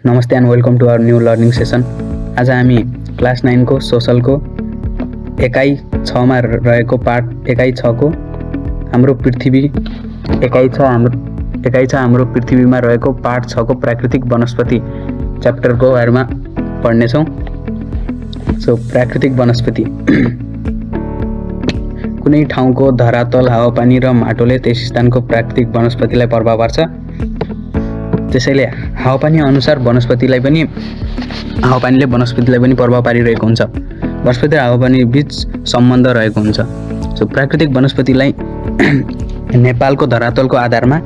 नमस्ते and welcome to our new learning session. आज हामी क्लास 9 को सोशलको एकाइ 6 मा रहेको पाठ एकाइ 6 को हाम्रो पृथ्वी एकाइ 6 हाम्रो पृथ्वीमा रहेको पाठ 6 को प्राकृतिक वनस्पति च्याप्टरको बारेमा पढ्नेछौँ। सो प्राकृतिक वनस्पति कुनै ठाउँको धरातल, हावापानी र माटोले त्यस स्थानको प्राकृतिक वनस्पतिलाई प्रभाव पार्छ। त्यसैले हावापानी अनुसार वनस्पतिले वनस्पतिलाई पनि प्रभाव पारिरहेको हुन्छ। वनस्पति र हावापानी बीच सम्बन्ध रहेको हुन्छ। सो प्राकृतिक वनस्पतिलाई नेपालको धरातलको आधारमा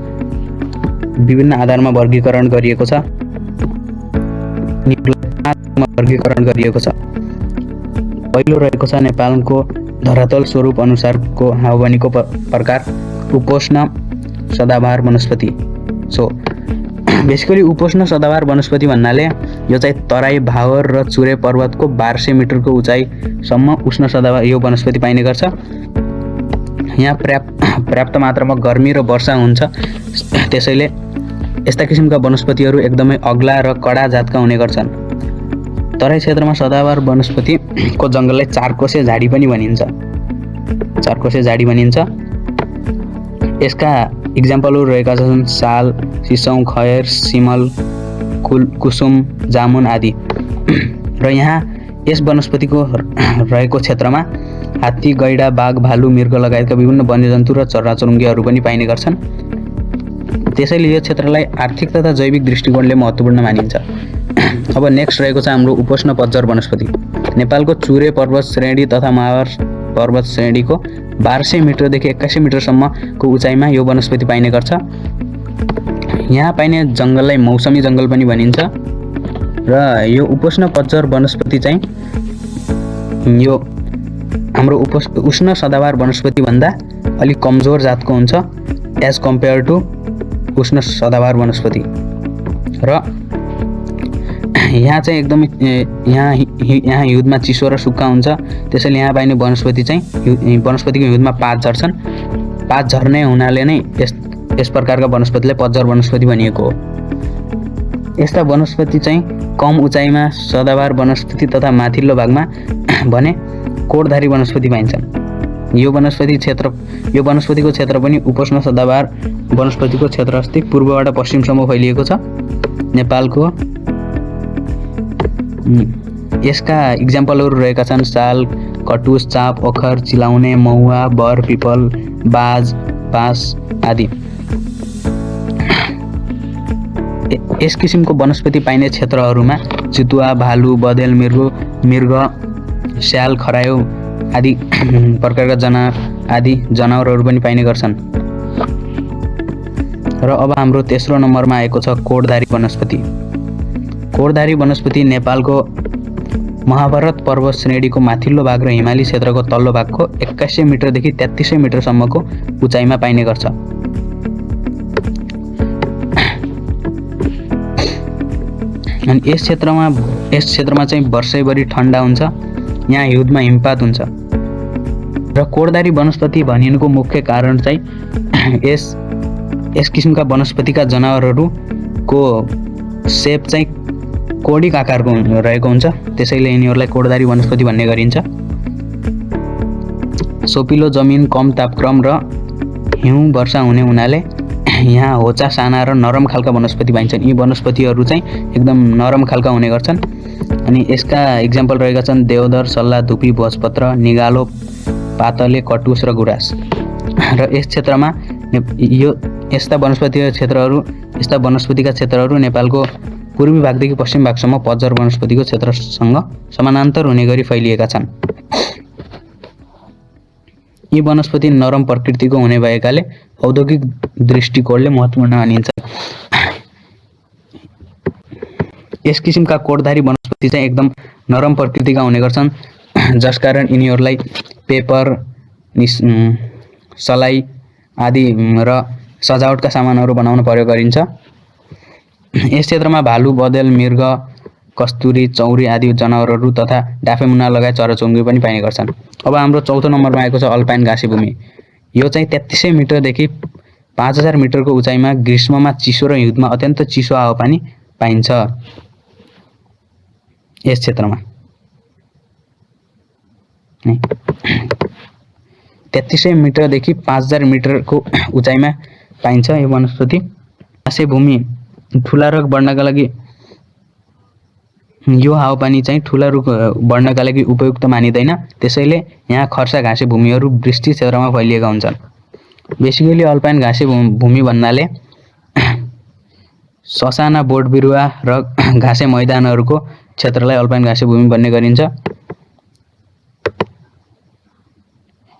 विभिन्न आधारमा वर्गीकरण गरिएको छ। पहिलो रहेको छ नेपालको धरातल स्वरूप अनुसारको हावापानीको प्रकार उपोष्ण सदाबहार वनस्पति। सो बेसिकली उपोष्ण सदाबहार वनस्पति भन्नाले यो चाहिँ तराई, भावर र चुरे पर्वतको 1200 मिटरको उचाइसम्म उष्ण सदाबहार यो वनस्पति पाइने गर्छ। यहाँ पर्याप्त मात्रामा गर्मी र वर्षा हुन्छ। त्यसैले यस्ता किसिमका वनस्पतिहरू एकदमै अग्ला र कडा जातका हुने गर्छन्। तराई क्षेत्रमा सदाबहार वनस्पतिको जङ्गललाई चारकोसे झाडी पनि भनिन्छ। यसका इक्जाम्पलहरू रहेका छन् साल, सिसौँ, खयर, सिमल, कुसुम, जामुन आदि। र यहाँ यस वनस्पतिको रहेको क्षेत्रमा हात्ती, गैडा, बाघ, भालु, मृग लगायतका विभिन्न वन्यजन्तु र चराचुरुङ्गीहरू पनि पाइने गर्छन्। त्यसैले यो क्षेत्रलाई आर्थिक तथा जैविक दृष्टिकोणले महत्त्वपूर्ण मानिन्छ। अब नेक्स्ट रहेको छ हाम्रो उपोष्ण पतझर वनस्पति। नेपालको चुरे पर्वत श्रेणी तथा महावर पर्वत श्रेणीको 1200 मिटरदेखि 81 मिटरसम्मको उचाइमा यो वनस्पति पाइने गर्छ। यहाँ पाइने जङ्गललाई मौसमी जङ्गल पनि भनिन्छ। र यो उपोष्ण पतझर वनस्पति चाहिँ यो हाम्रो उष्ण सदाबहार वनस्पति भन्दा अलिक कमजोर जातको हुन्छ एज कम्पेयर टु उष्ण सदाबहार वनस्पति। र यहाँ चाहिँ एकदमै यहाँ हिउँदमा चिसो र सुक्खा हुन्छ। त्यसैले यहाँ पाइने वनस्पतिको हिउँदमा पात झर्छन्। पात झर्ने हुनाले नै यस प्रकारका वनस्पतिलाई पतझर वनस्पति भनिएको हो। यस्ता वनस्पति चाहिँ कम उचाइमा सदाबहार वनस्पति तथा माथिल्लो भागमा भने कोडधारी वनस्पति पाइन्छन्। यो वनस्पतिको क्षेत्र पनि उपोष्ण सदाबहार वनस्पतिको क्षेत्र अस्ति पूर्वबाट पश्चिमसम्म फैलिएको छ नेपालको। यसका इक्जाम्पलहरू रहेका छन् साल, कटुस, चाँप, ओखर, चिलाउने, महुवा, बर, पिपल, बाज, बाँस आदि। यस किसिमको वनस्पति पाइने क्षेत्रहरूमा चितुवा, भालु, बँदेल, मृग, स्याल, खरायो आदि प्रकारका जनावरहरू पनि पाइने गर्छन्। र अब हाम्रो तेस्रो नम्बरमा आएको छ कोडधारी वनस्पति। कोडधारी वनस्पति नेपालको महाभारत पर्वत श्रेणीको माथिल्लो भाग र हिमाली क्षेत्रको तल्लो भागको 8100 मिटरदेखि 3300 मिटरसम्मको उचाइमा पाइने गर्छ। अनि यस क्षेत्रमा चाहिँ वर्षैभरि ठन्डा हुन्छ। यहाँ हिउँदमा हिमपात हुन्छ। र कोडधारी वनस्पति भनिनुको मुख्य कारण चाहिँ यस किसिमका वनस्पतिका जनावरहरूको सेप चाहिँ कोडिक आकारको रहेको हुन्छ। त्यसैले यिनीहरूलाई कोडधारी वनस्पति भन्ने गरिन्छ। सोपिलो जमिन, कम तापक्रम र हिउँ वर्षा हुने हुनाले यहाँ होचा, साना र नरम खालका वनस्पति पाइन्छन्। यी वनस्पतिहरू चाहिँ एकदम नरम खालका हुने गर्छन्। अनि यसका इक्जाम्पल रहेका छन् देवदर, सल्ला, धुपी, भोजपत्र, निगालो, पातले, कटुस र गुराँस। र यस क्षेत्रमा यस्ता वनस्पतिका क्षेत्रहरू नेपालको पूर्वी भागदेखि पश्चिम भागसम्म पतझर वनस्पतिको क्षेत्रसँग समानान्तर हुने गरी फैलिएका छन्। यी वनस्पति नरम प्रकृतिको हुने भएकाले औद्योगिक दृष्टिकोणले महत्त्वपूर्ण मानिन्छ। यस किसिमका कोडधारी वनस्पति चाहिँ एकदम नरम प्रकृतिका हुने गर्छन्, जसकारण यिनीहरूलाई पेपर, सलाई आदि र सजावटका सामानहरू बनाउन प्रयोग गरिन्छ। यस क्षेत्रमा भालु, बँदेल, मृग, कस्तुरी, चौरी आदि जनावरहरू तथा डाँफेमुन्ना लगायत चराचुरुङ्गी पनि पाइने गर्छन्। अब हाम्रो चौथो नम्बरमा आएको छ अल्पाइन घाँसे भूमि। यो चाहिँ 3300 मिटरदेखि 5000 मिटरको उचाइमा ग्रीष्ममा चिसो र हिउँदमा अत्यन्त चिसो हावापानी पाइन्छ यस क्षेत्रमा। 3300 मिटरदेखि 5000 मिटरको उचाइमा पाइन्छ यो वनस्पति। घाँसे भूमि ठुला रुख बढ्नका लागि यो हावापानी चाहिँ ठुला रुख बढ्नका लागि उपयुक्त मानिँदैन, त्यसैले यहाँ खर्सा घाँसे भूमिहरू वृष्टि क्षेत्रमा फैलिएका हुन्छन्। बेसिकली अल्पाइन घाँसे भूमि भन्नाले ससाना बोट बिरुवा र घाँसे मैदानहरूको क्षेत्रलाई अल्पाइन घाँसे भूमि भन्ने गरिन्छ।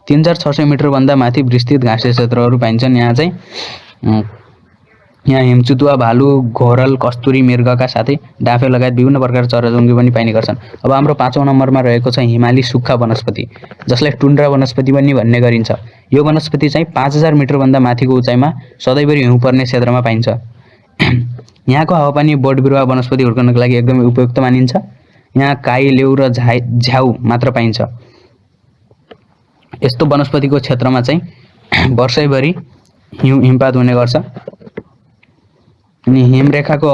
3600 मिटरभन्दा माथि विस्तृत घाँसे क्षेत्रहरू पाइन्छन्। यहाँ चाहिँ यहाँ हिमचुतुवा, भालु, घोरल, कस्तुरी मृगका साथै डाँफे लगायत विभिन्न प्रकारका चराचुरुङ्गी पनि पाइने गर्छन्। अब हाम्रो 5औं नम्बरमा रहेको छ हिमाली सुक्खा वनस्पति, जसलाई टुन्ड्रा वनस्पति पनि भन्ने गरिन्छ। यो वनस्पति चाहिँ 5000 मिटरभन्दा माथिको उचाइमा सधैँभरि हिउँ पर्ने क्षेत्रमा पाइन्छ। यहाँको हावापानी बोट बिरुवा वनस्पति हुर्कनको लागि एकदमै उपयुक्त मानिन्छ। यहाँ काई, लेउ र झ्याउ मात्र पाइन्छ। यस्तो वनस्पतिको क्षेत्रमा चाहिँ वर्षैभरि हिमपात हुने गर्छ। अनि हिमरेखाको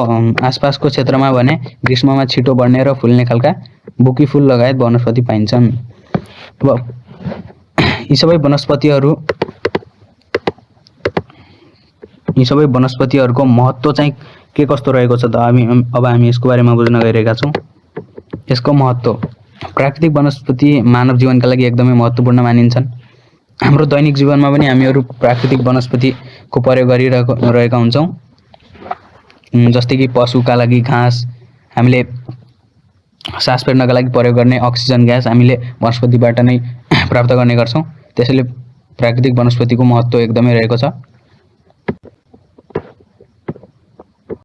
आसपासको क्षेत्रमा भने ग्रीष्ममा छिटो बढ्ने र फुल्ने खालका बुकी फुल लगायत वनस्पति पाइन्छन्। अब यी सबै वनस्पतिहरूको महत्त्व चाहिँ के कस्तो रहेको छ त अब हामी यसको बारेमा बुझ्न गइरहेका छौँ। यसको महत्त्व प्राकृतिक वनस्पति मानव जीवनका लागि एकदमै महत्त्वपूर्ण मानिन्छन्। हाम्रो दैनिक जीवनमा पनि हामीहरू प्राकृतिक वनस्पतिको प्रयोग गरिरहेका हुन्छौँ। जस्तै कि पशुका लागि घाँस, हामीले सास फेर्नका लागि प्रयोग गर्ने अक्सिजन ग्यास हामीले वनस्पतिबाट नै प्राप्त गर्ने गर्छौँ। त्यसैले प्राकृतिक वनस्पतिको महत्त्व एकदमै रहेको छ।